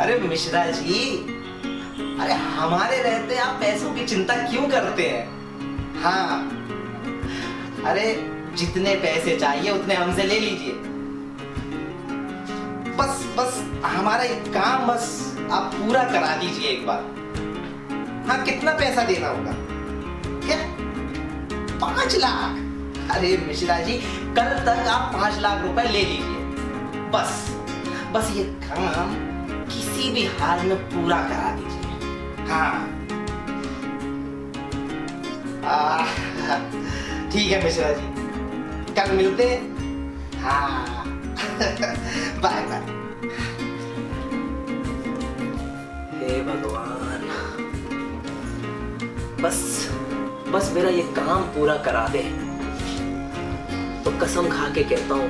अरे मिश्रा जी, अरे हमारे रहते आप पैसों की चिंता क्यों करते हैं? हाँ, अरे जितने पैसे चाहिए उतने हमसे ले लीजिए। बस बस हमारा एक काम बस आप पूरा करा दीजिए एक बार। हाँ, कितना पैसा देना होगा? क्या 5 लाख? अरे मिश्रा जी, कल तक आप 5 लाख रुपए ले लीजिए। बस बस ये काम किसी भी हाल में पूरा करा दीजिए। हाँ, ठीक है मिश्रा जी, कल मिलते हैं। हाँ बाय बाय। हे भगवान, बस बस मेरा ये काम पूरा करा दे तो कसम खा के कहता हूँ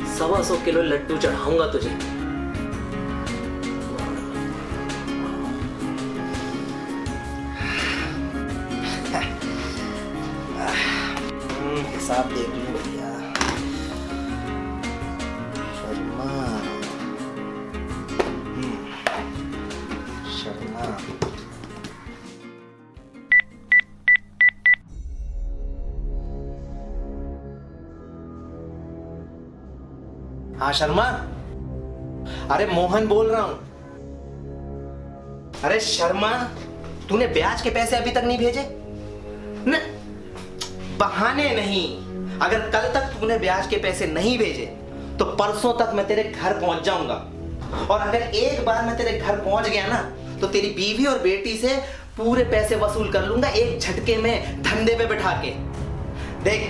125 किलो लड्डू चढ़ाऊंगा तुझे। हिसाब देख लूं भैया। शर्मा, शर्मा। हाँ शर्मा, अरे मोहन बोल रहा हूं। अरे शर्मा, तूने ब्याज के पैसे अभी तक नहीं भेजे? न, बहाने नहीं। अगर कल तक तूने ब्याज के पैसे नहीं भेजे तो परसों तक मैं तेरे घर पहुंच जाऊंगा। और अगर एक बार मैं तेरे घर पहुंच गया ना तो तेरी बीवी और बेटी से पूरे पैसे वसूल कर लूंगा एक झटके में, धंधे पे बिठा के। देख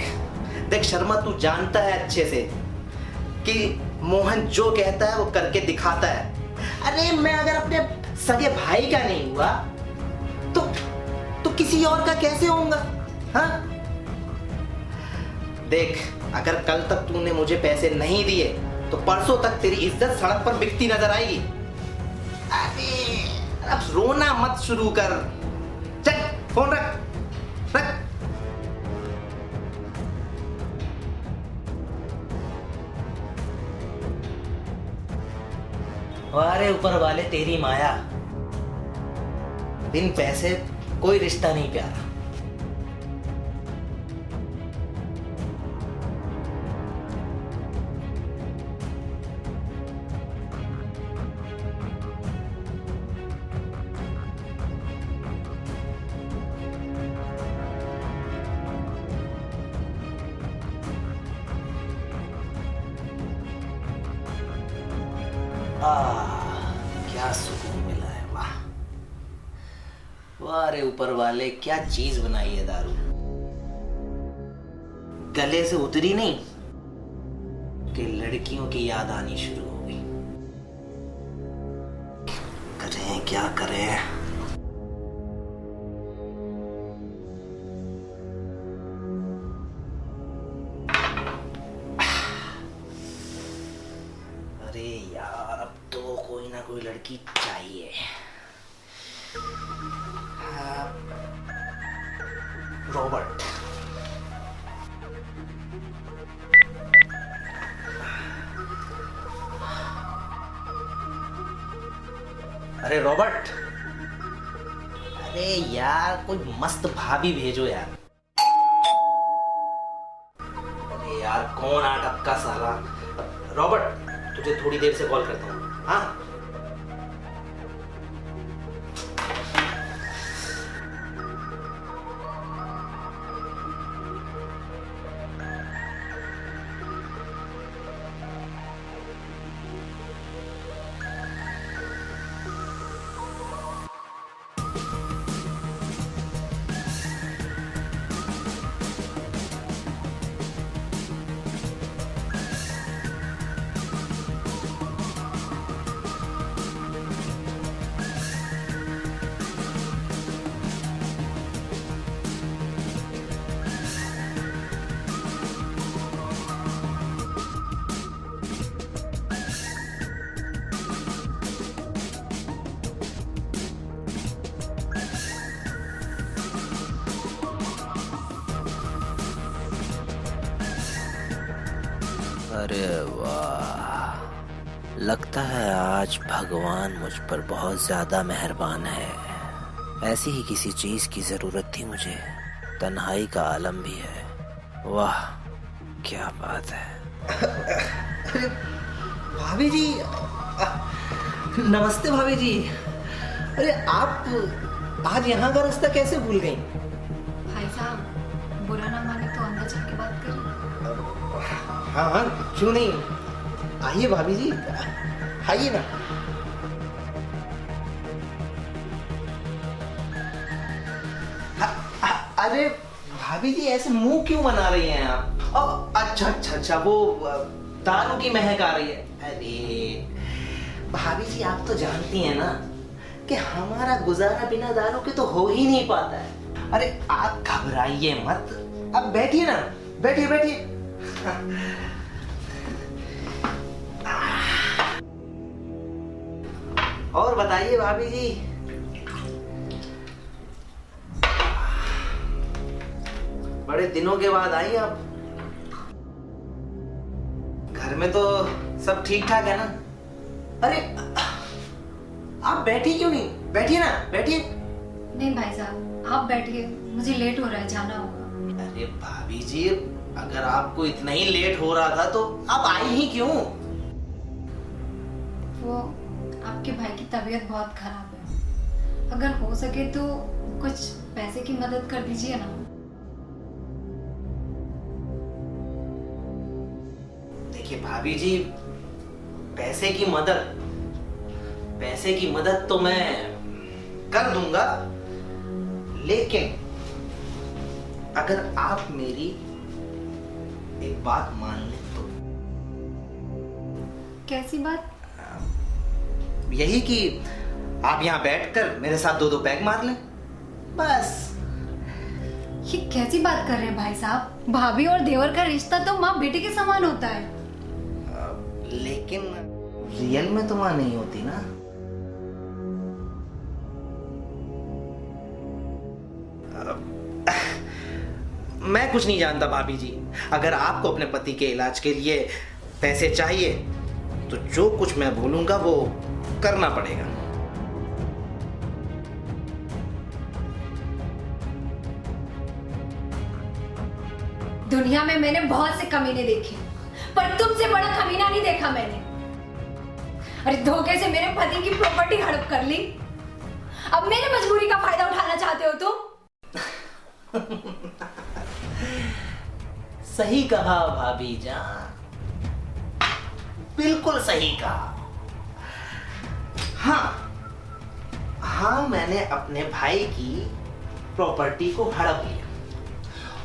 देख शर्मा, तू जानता है अच्छे से कि मोहन जो कहता है वो करके दिखाता है। अरे मैं अगर अपने सगे भाई का नहीं हुआ तो किसी और का कैसे होऊंगा? हाँ, देख अगर कल तक तूने मुझे पैसे नहीं दिए तो परसों तक तेरी इज्जत सड़क पर बिकती नजर आएगी। अरे अब रोना मत शुरू कर। चल फोन रख रख। अरे ऊपर वाले तेरी माया, बिन पैसे कोई रिश्ता नहीं प्यारा। क्या सुकून मिला है। वाह वाह, रे ऊपर वाले, क्या चीज बनाई है दारू। गले से उतरी नहीं कि लड़कियों की याद आनी शुरू हो गई। करें क्या करें? अरे यार, अब तो कोई ना कोई लड़की चाहिए। रॉबर्ट, अरे रॉबर्ट, अरे यार कोई मस्त भाभी भेजो यार। अरे यार कौन आटप का साला। रॉबर्ट, तुझे थोड़ी देर से कॉल करता हूँ। हाँ अरे वाह, लगता है आज भगवान मुझ पर बहुत ज्यादा मेहरबान है। ऐसी ही किसी चीज की जरूरत थी मुझे। तन्हाई का आलम भी है। वाह क्या बात है। अरे भाभी जी, नमस्ते भाभी जी। अरे आप आज यहाँ का रास्ता कैसे भूल गई? भाई साहब, बुरा ना माने तो अंदर जाके बात करें। हाँ हाँ, क्यों नहीं, आइए भाभी जी, आइए ना। अरे भाभी जी, ऐसे मुंह क्यों बना रही हैं आप? अच्छा अच्छा अच्छा, वो दारू की महक आ रही है। अरे भाभी जी, आप तो जानती हैं ना कि हमारा गुजारा बिना दारू के तो हो ही नहीं पाता है। अरे आप घबराइए मत, अब बैठिए ना, बैठिए बैठिए। और बताइए भाभी जी। बड़े दिनों के बाद आई आप। घर में तो सब ठीक ठाक है ना? अरे आप बैठी क्यों नहीं, बैठिए ना, बैठिए। नहीं भाई साहब, आप बैठिए, मुझे लेट हो रहा है, जाना होगा। अरे भाभी जी, अगर आपको इतना ही लेट हो रहा था तो आप आई ही क्यों? वो आपके भाई की तबीयत बहुत खराब है, अगर हो सके तो कुछ पैसे की मदद कर दीजिए ना। देखिए भाभी जी, पैसे की मदद तो मैं कर दूंगा, लेकिन अगर आप मेरी एक बात मान लें तो। कैसी बात? यही कि आप यहाँ बैठकर मेरे साथ दो दो पैग मार लें, बस। ये कैसी बात कर रहे हैं भाई साहब? भाभी और देवर का रिश्ता तो माँ बेटे के समान होता है। लेकिन रियल में तो माँ नहीं होती ना। मैं कुछ नहीं जानता भाभी जी। अगर आपको अपने पति के इलाज के लिए पैसे चाहिए तो जो कुछ मैं बोलूंगा वो करना पड़ेगा। दुनिया में मैंने बहुत से कमीने देखे, पर तुमसे बड़ा कमीना नहीं देखा मैंने। अरे धोखे से मेरे पति की प्रॉपर्टी हड़प कर ली, अब मेरी मजबूरी का फायदा उठाना चाहते हो तुम? सही कहा भाभी जान, बिल्कुल सही कहा। हाँ, मैंने अपने भाई की प्रॉपर्टी को हड़प लिया,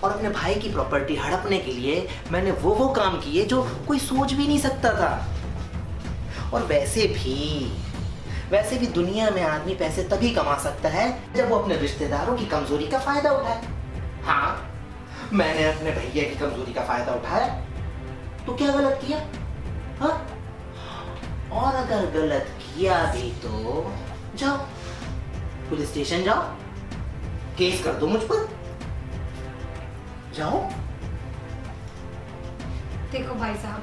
और अपने भाई की प्रॉपर्टी हड़पने के लिए मैंने वो काम किए जो कोई सोच भी नहीं सकता था। और वैसे भी दुनिया में आदमी पैसे तभी कमा सकता है जब वो अपने रिश्तेदारों की कमजोरी का फायदा उठाए। हाँ, मैंने अपने भैया की कमजोरी का फायदा उठाया तो क्या गलत किया? हाँ, और अगर गलत किया भी तो जाओ पुलिस स्टेशन, जाओ केस कर दो मुझ पर, जाओ। देखो भाई साहब,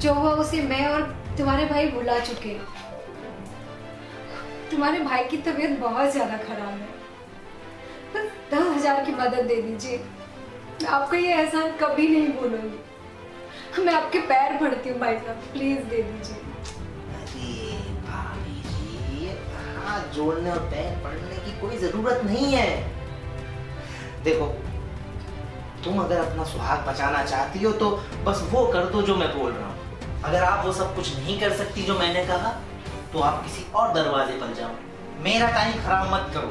जो हुआ उसे मैं और तुम्हारे भाई भुला चुके हैं। तुम्हारे भाई की तबीयत बहुत ज्यादा खराब है, बस 10,000 की मदद दे दीजिए। मैं आपको ये एहसान कभी नहीं भूलूंगी। मैं आपके पैर पड़ती हूँ भाई साहब, प्लीज दे दीजिए। अरे भाभी जी, हाथ जोड़ने और पैर पड़ने की कोई जरूरत नहीं है। देखो, तुम अगर अपना सुहाग बचाना चाहती हो तो बस वो कर दो जो मैं बोल रहा हूँ। अगर आप वो सब कुछ नहीं कर सकती जो मैंने कहा तो आप किसी और दरवाजे पर जाओ, मेरा टाइम खराब मत करो।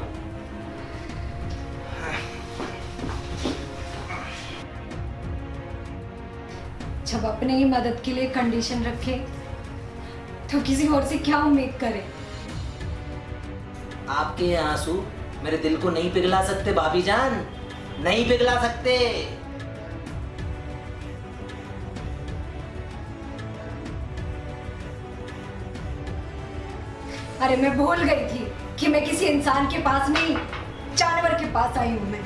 जब अपने ही मदद के लिए कंडीशन रखे तो किसी और से क्या उम्मीद करे? आपके ये आंसू मेरे दिल को नहीं पिघला सकते भाभी जान, नहीं पिघला सकते। अरे मैं भूल गई थी कि मैं किसी इंसान के पास नहीं, जानवर के पास आई हूं मैं।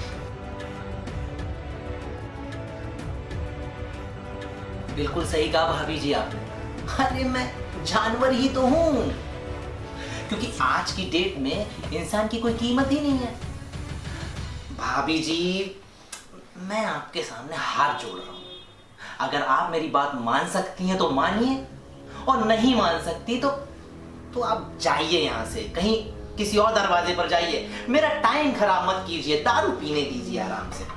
बिल्कुल सही कहा भाभी जी आपने। अरे मैं जानवर ही तो हूं, क्योंकि आज की डेट में इंसान की कोई कीमत ही नहीं है। भाभी जी, मैं आपके सामने हाथ जोड़ रहा हूं। अगर आप मेरी बात मान सकती हैं तो मानिए, और नहीं मान सकती तो आप जाइए यहां से, कहीं किसी और दरवाजे पर जाइए। मेरा टाइम खराब मत कीजिए, दारू पीने दीजिए आराम से।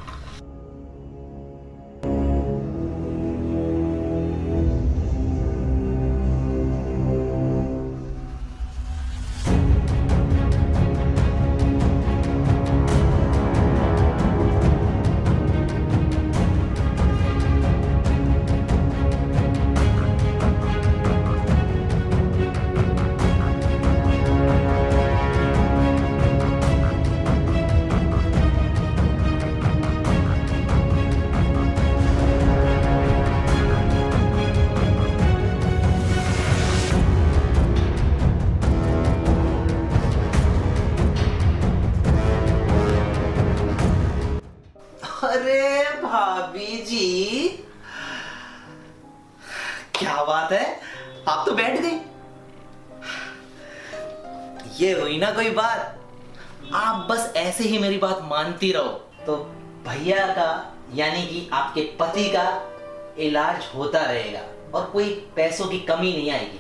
अरे भाभी जी, क्या बात है, आप तो बैठ गई। ये हुई ना कोई बात। आप बस ऐसे ही मेरी बात मानती रहो तो भैया का, यानी कि आपके पति का इलाज होता रहेगा और कोई पैसों की कमी नहीं आएगी।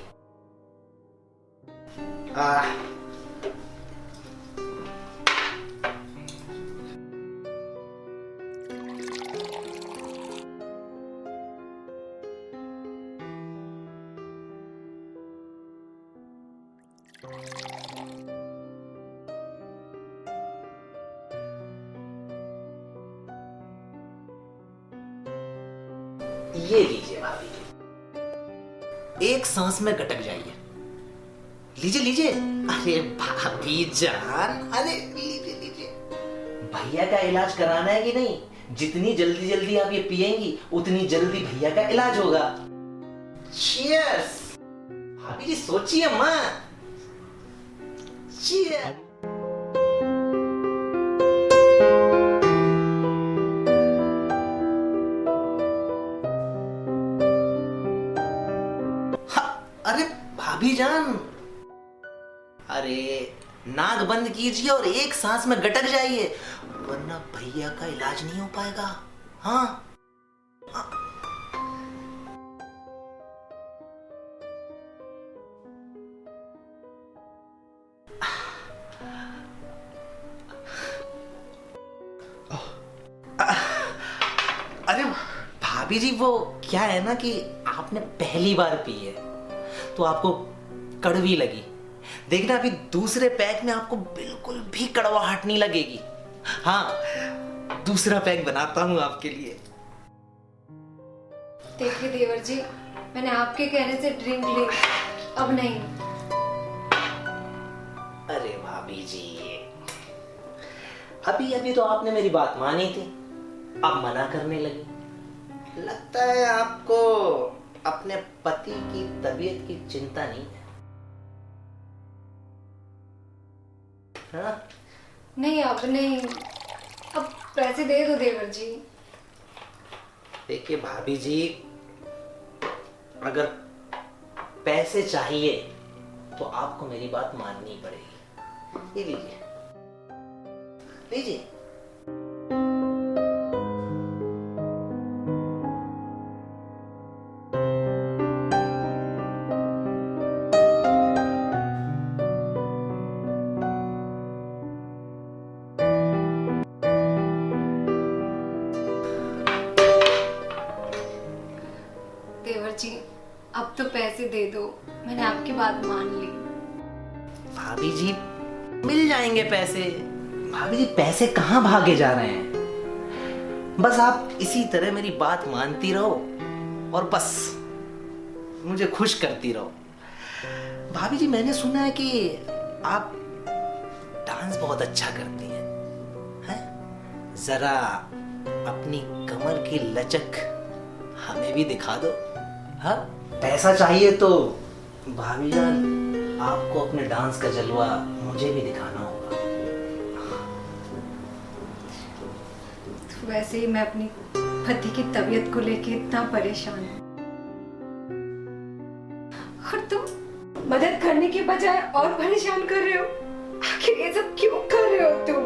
ये लीजिए भाभी जी, एक सांस में गटक जाइए। लीजिए लीजिए। अरे भाभी जान, अरे लीजिए लीजिए। भैया का इलाज कराना है कि नहीं? जितनी जल्दी जल्दी आप ये पिएंगी उतनी जल्दी भैया का इलाज होगा। चीयर्स। भाभी जी सोचिए मत। चीयर्स। अरे भाभी जान, अरे नाक बंद कीजिए और एक सांस में गटक जाइए, वरना भैया का इलाज नहीं हो पाएगा। हाँ, अरे भाभी जी, वो क्या है ना कि आपने पहली बार पी है तो आपको कड़वी लगी। देखना अभी दूसरे पैक में आपको बिल्कुल भी कड़वाहट नहीं लगेगी। हाँ, दूसरा पैक बनाता हूं आपके लिए। देखिए देवर जी, मैंने आपके कहने से ड्रिंक ली, अब नहीं। अरे भाभी जी, अभी अभी तो आपने मेरी बात मानी थी, अब मना करने लगी। लगता है आपको अपने पति की तबीयत की चिंता नहीं है। हाँ? नहीं, अब नहीं, अब पैसे दे दो देवर जी। देखिए भाभी जी, अगर पैसे चाहिए तो आपको मेरी बात माननी पड़ेगी। ये लीजिए लीजिए। देवर जी, अब तो पैसे दे दो, मैंने आपकी बात मान ली। भाभी जी, मिल जाएंगे पैसे। भाभी जी, पैसे कहाँ भागे जा रहे हैं? बस आप इसी तरह मेरी बात मानती रहो और बस मुझे खुश करती रहो। भाभी जी, मैंने सुना है कि आप डांस बहुत अच्छा करती हैं, हैं? जरा अपनी कमर की लचक हमें भी दिखा दो। हाँ, पैसा चाहिए तो भाभी जान, आपको अपने डांस का जलवा मुझे भी दिखाना होगा। वैसे ही मैं अपनी पति की तबीयत को लेके इतना परेशान हूँ, और तुम मदद करने के बजाय और परेशान कर रहे हो। आखिर ये सब क्यों कर रहे हो तुम?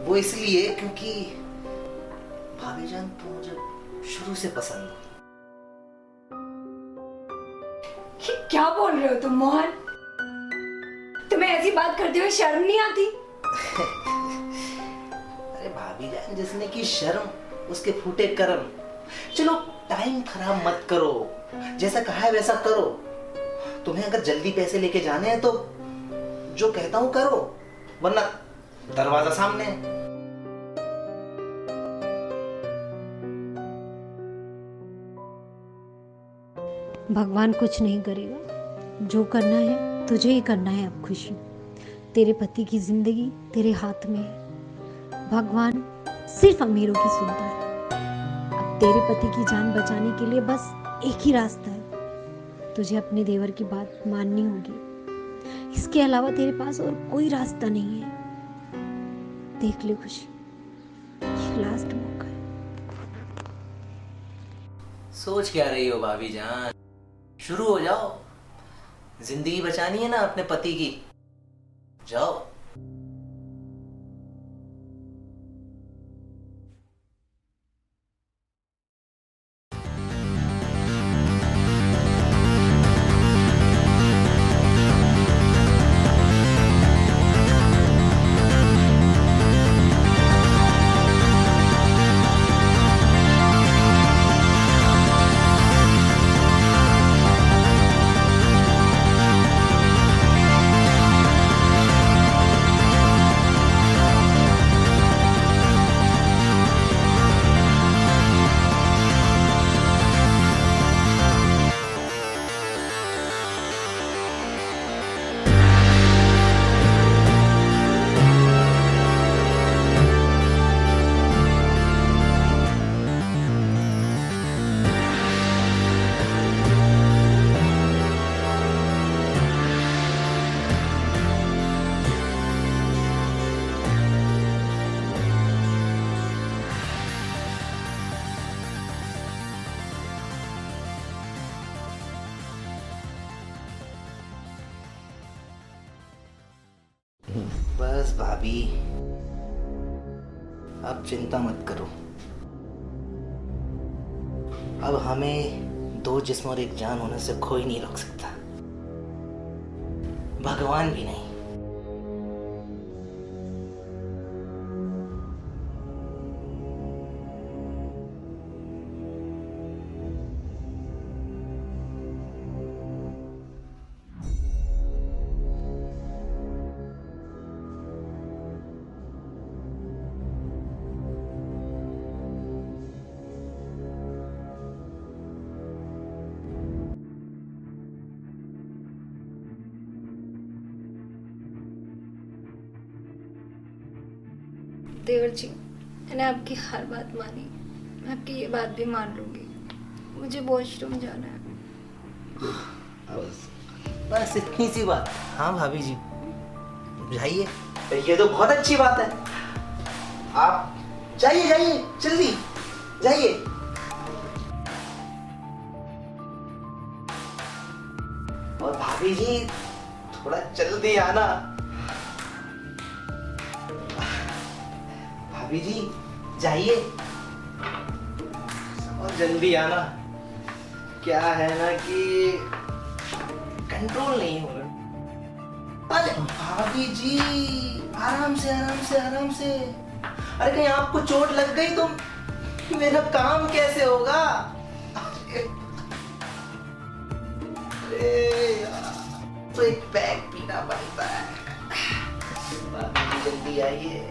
वो इसलिए क्योंकि भाभी जान तुम मुझे शुरू से पसंद हो। ये क्या बोल रहे हो तुम मोहन? तुम्हें ऐसी बात करते हुए शर्म नहीं आती? अरे भाभी जान, जिसने की शर्म उसके फूटे कर्म। चलो टाइम खराब मत करो, जैसा कहा है वैसा करो। तुम्हें अगर जल्दी पैसे लेके जाने हैं तो जो कहता हूं करो, वरना दरवाजा सामने है। भगवान कुछ नहीं करेगा, जो करना है तुझे ही करना है। अब खुशी, तेरे पति की जिंदगी तेरे हाथ में है। भगवान सिर्फ अमीरों की सुनता है। अब तेरे पति की जान बचाने के लिए बस एक ही रास्ता है, तुझे अपने देवर की बात माननी होगी। इसके अलावा तेरे पास और कोई रास्ता नहीं है। देख ले खुशी, ये लास्ट मौका है। सोच क्या रही हो भाभी जान? शुरू हो जाओ, जिंदगी बचानी है ना अपने पति की। जाओ। बस भाभी, अब चिंता मत करो। अब हमें दो जिस्म और एक जान होने से कोई नहीं रोक सकता, भगवान भी नहीं। देवर जी, मैंने आपकी हर बात मानी। मैं आपकी ये बात भी मान लूंगी। मुझे वॉशरूम जाना है। बस इतनी सी बात। हाँ भाभी जी, जाइए। ये तो बहुत अच्छी बात है। आप जाइए जाइए, जल्दी जाइए। और भाभी जी थोड़ा जल्दी आना। भाभी जी जाइए और जल्दी आना। क्या है ना कि कंट्रोल नहीं हो रहा। अरे भाभी जी, आराम से आराम से आराम से। अरे कहीं आपको चोट लग गई तो मेरा काम कैसे होगा? अरे यार, तो एक पैक पीना पड़ता है। भाभी जी जल्दी आइए।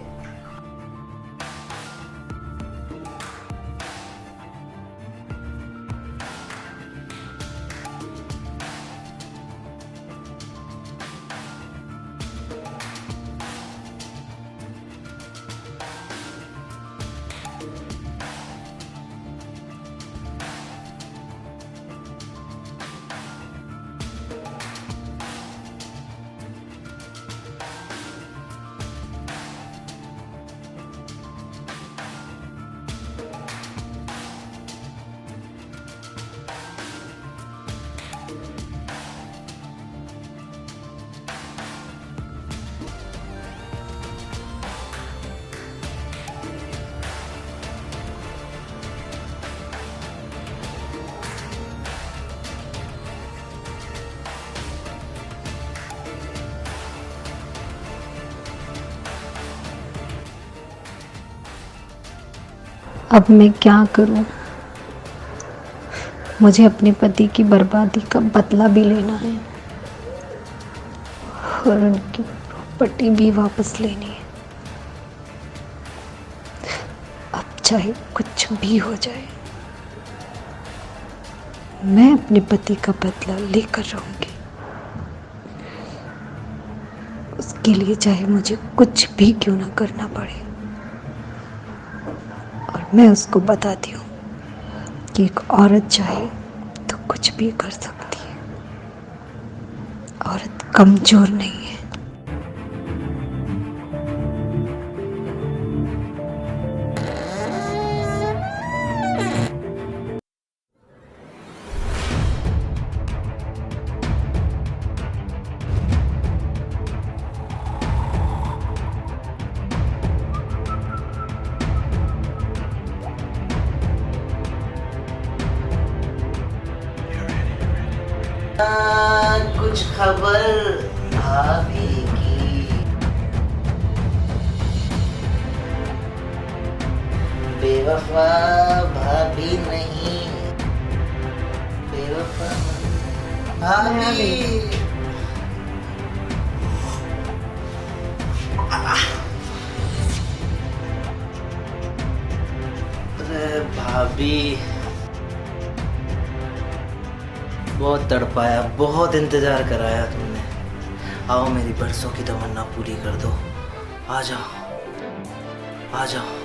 अब मैं क्या करूं? मुझे अपने पति की बर्बादी का बदला भी लेना है और उनकी प्रॉपर्टी भी वापस लेनी है। अब चाहे कुछ भी हो जाए, मैं अपने पति का बदला लेकर रहूंगी। उसके लिए चाहे मुझे कुछ भी क्यों ना करना पड़े। और मैं उसको बताती हूँ कि एक औरत चाहे तो कुछ भी कर सकती है। औरत कमजोर नहीं है। कुछ खबर भाभी की? बेवफा भाभी नहीं, बेवफा भाभी। अरे भाभी, बहुत तड़पाया, बहुत इंतजार कराया तुमने। आओ मेरी बरसों की तमन्ना पूरी कर दो। आ जाओ, आ जाओ।